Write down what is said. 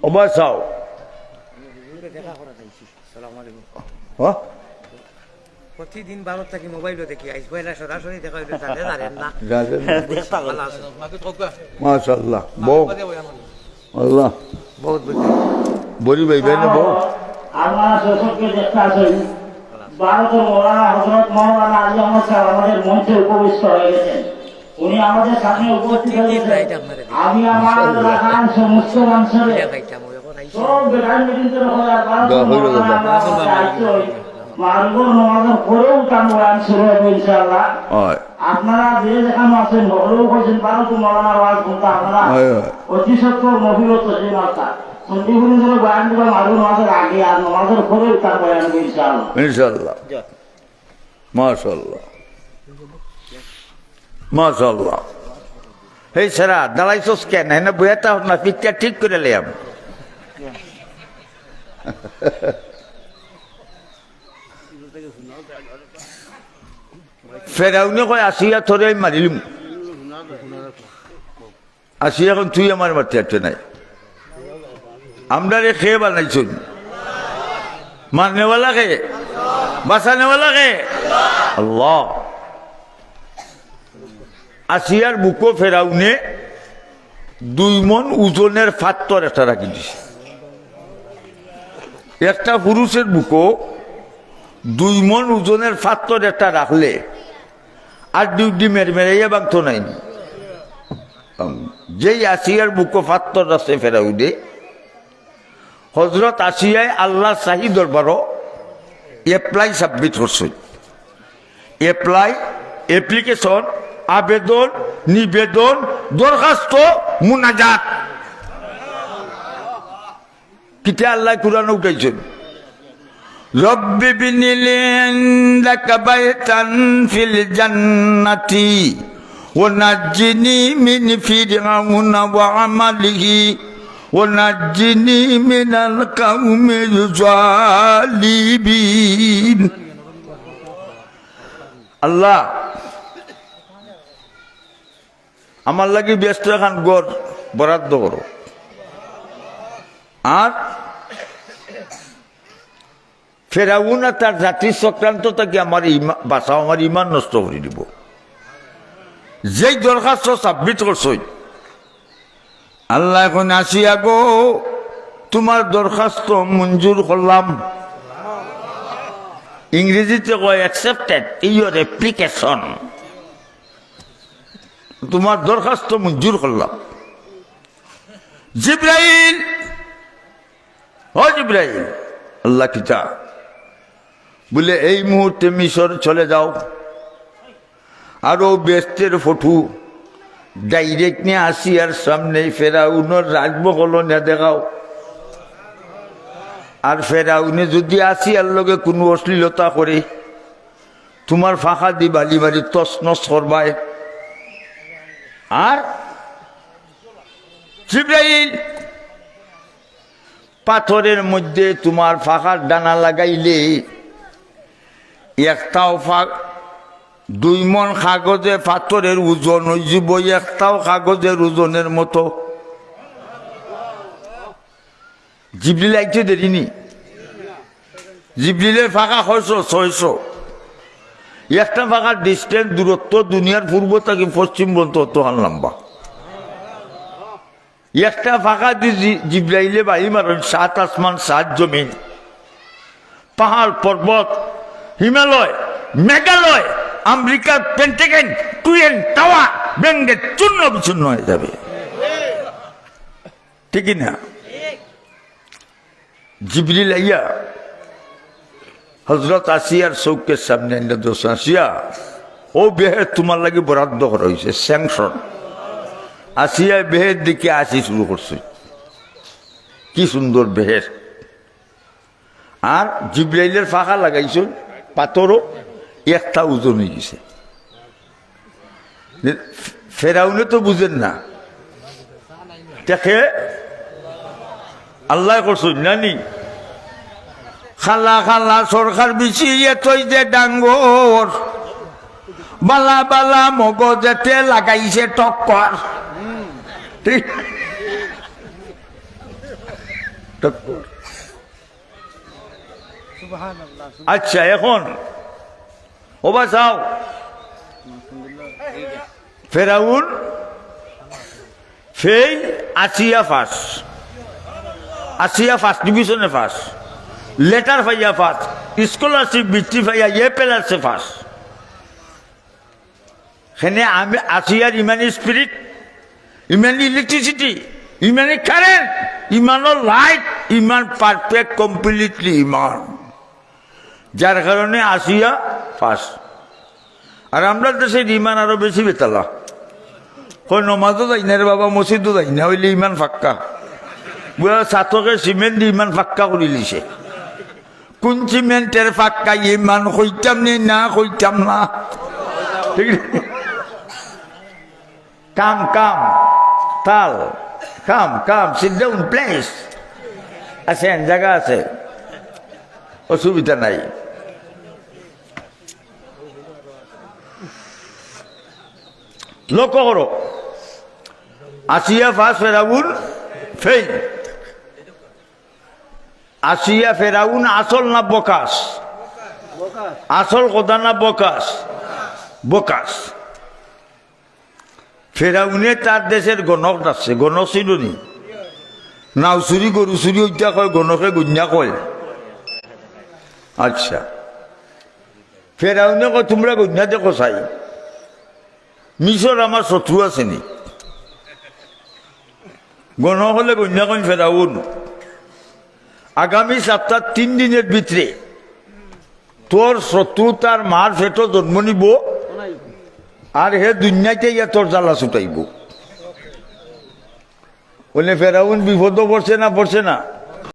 ওবার চাও প্রতিদিন ভালো থাকি মোবাইলও দেখি আইসবাইলা সরাসরি দেখা হইলে জানেন না মাশাআল্লাহ বউ আল্লাহ বহুত বলি ভাই ভাই না বউ আপনারা দর্শককে দেখতে আসেন ভারতের মৌলানা হযরত মাওলানা আলী আহমদ সাহেব আমাদের মঞ্চে উপবিষ্ট হয়ে গেছেন। উনি আমাদের সামনে উপস্থিত হয়েছেন। আমি আমার এলাকার সমস্ত অঞ্চলে সব বেকার মিটিং করে মারুগর নামাজের পরেও তার বয়ান শুরু হবে ইনশাআল্লাহ। আপনারা যে যেখানে আছেন হলেও হয়েছেন ভারত মৌলানার আওয়াজ শুনতে আপনারা অতি সত্তর মহিলত যে মাতা সন্দীপুর বয়ান দেবো মারু নামাজের আগে আর নামাজের পরেও তার বয়ান হবে ইনশাআল্লাহ ইনশাআল্লাহ মাশাআল্লাহ মাশাআল্লাহ। এই সারা দাঁড়াইছস কেন না বইয়াটা না পিকটা ঠিক করে লেয়াম ফেরাউনে কয় আসিয়া থরে আমি মারিলিম আসিয়া এখন তুই আমার মারতে আসছে নাই আমরা রে খেয়ে বানাইছুন মারনেওয়ালা কে বাঁচানেওয়ালা কে আল্লাহ। আসিয়ার বুকো ফেরাউনে 2 মণ ওজনের পাথর একটা রাখি দিছে। একটা পুরুষের বুকো 2 মণ ওজনের পাথর একটা রাখলে আর ডিউটি মেরাইয়া বাংতো নাই। যেই আসিয়ার বুকো পাথর আছে ফেরাউনে হজরত আসিয়ায় আল্লাহ শাহী দরবারও এপ্লাই সাবমিট করছে। অ্যাপ্লিকেশন আবেদন নিবেদন দরখাস্ত মুনাজাত কিতা আল্লাহ কুরআনে উঠাইছেন রব্বি বিনিলি ইনদাকা বাইতান ফিল জান্নাতি ওয়া নাজ্জিনি মিন ফিরআউনা ওয়া আমালিহি ওয়া নাজ্জিনি মিনাল কাউমিজ জালিমিন। আল্লাহ আমার লাগি ব্যস্ত এখন গড় বরাদ্দ করো আর ফেরাউন আর তার জাতির চক্রান্ত থেকে আমার বাঁচাও আমার ইমান নষ্ট করে দিব। যেই দরখাস্ত সাবমিট করছই আল্লাহ এখন আসিয়া গো তোমার দরখাস্ত মঞ্জুর করলাম। ইংরেজিতে কয় অ্যাকসেপ্টেড ইউর অ্যাপ্লিকেশন, তোমার দরখাস্ত মঞ্জুর করলাম। জিব্রাইল ও জিব্রাইল আল্লাহ কিতা বলে এই মুহূর্তে মিশর চলে যাও আরো বেস্তের ফটো ডাইরেক্ট নিয়ে আসিয়ার সামনে ফেরাউনের রাজমহল নিয়ে দেখাও। আর ফেরাউনে যদি আসিয়ার লগে কোনো অশ্লীলতা করে তোমার ফাঁকা দি বালি বাড়ি তছনছ করবায়। আর জিব্রাইল পাথরের মধ্যে তোমার ফাঁকার ডানা লাগাইলে একটাও 2 মণ কাগজে পাথরের ওজন হয়ে যাব, একটাও কাগজের ওজনের মতো। জিবরিল আইতে দেরিনি, জিবরিলের ফাঁকা 600 একটা ফাঁকার ডিস্টেন্স দূরত্ব দুনিয়ার পূর্ব থেকে পশ্চিম বলতে হতো লম্বা। একটা ফাঁকা দিয়ে জিব্রাইলে বাড়ি মারেন 7 আসমান 7 জমিন, পাহাড় পর্বত, হিমালয়, মেঘালয়, আমেরিকার পেন্টাগন, টুয়েন টাওয়ার ভেঙে চূর্ণ বিচূর্ণ হয়ে যাবে। ঠিক না? জিবরিল আইয়া হজরত আসিয়ার চৌকের সামনে আসিয়া ও বেহের তোমার লাগে বরাদ্দ করা হয়েছে, স্যাংশন। আসিয়া বেহের দিকে আসি শুরু করছে, কি সুন্দর বেহের। আর জিব্রাইলের ফাঁকা লাগাইছে পাথরও একটা ওজন হয়ে গেছে। ফেরাউনে তো বুঝেন না, দেখে আল্লাহ করছেন নানি খালা খালা সরকার বিছিয়ে তৈ যে ডাঙ্গর বালা বালা মগজেতে লাগাইছে টক্কর। ঠিক টক্কর। আচ্ছা এখন ওবা চাও ফেরাউন ফেল, আসিয়া ফার্স্ট, আসিয়া ফার্স্ট ডিভিশনে ফার্স্ট, লেটার পাইয়া ফার্স্ট, স্কলারশিপ বৃত্তি পাইয়া পেলারছে ফার্স্ট। সেনে আমি আসিয়ার ইমানি স্পিরিট, ইমানি ইলেকট্রিসিটি, ইমানি কারেন্ট, ইমানের লাইট, ইমান পারফেক্ট কমপ্লিটলি ইমান, যার কারণে আসিয়া ফার্স্ট। আর আমরা দেশের ইমান আরো বেশি বেতালা, কই নমাজও যাই না রে বাবা, মসজিদও যাই না, হইলে ইমান ফাক্কা। বুড়া ছাত্রকে সিমেন্ট দিয়ে ইমান ফাক্কা করে লিছে। কোন সিমেন্টের ফাক্কা ইমান কইতাম নে না কইতাম না, ঠিক আছে? কাম কাম তাল কাম কাম সিট ডাউন প্লেস আছেন, জায়গা আছে, অসুবিধা নাই। লক্ষ্য করো, আসিয়া ফার্স্ট, ফেরাউন ফেল। আসিয়া ফেরাউন আসল না বকাস? আসল কথা না বকাস? বকাস। ফেরাউনে তার দেশের গণক আছে, গণক ছিল নি? নাও চুরি গরু চুরি ওইটা কয়, গণকে গুঞ্জা কয়। আচ্ছা, ফেরাউনে কয় তোমরা গুঞ্জা দেখো চাই, মিশর আমার শত্রু আছে নি? গণক হলে গুঞ্জা কয় ফেরাউন আগামী সপ্তাহ 3 দিনের ভিতরে তোর শত্রু তার মার ফেটো জন্ম নিব, আর হে দুনিয়াতে ইয়া তোর জ্বালা ছুটাইব। বলে ফেরাউন বিপদ পড়ছে না? পড়ছে না?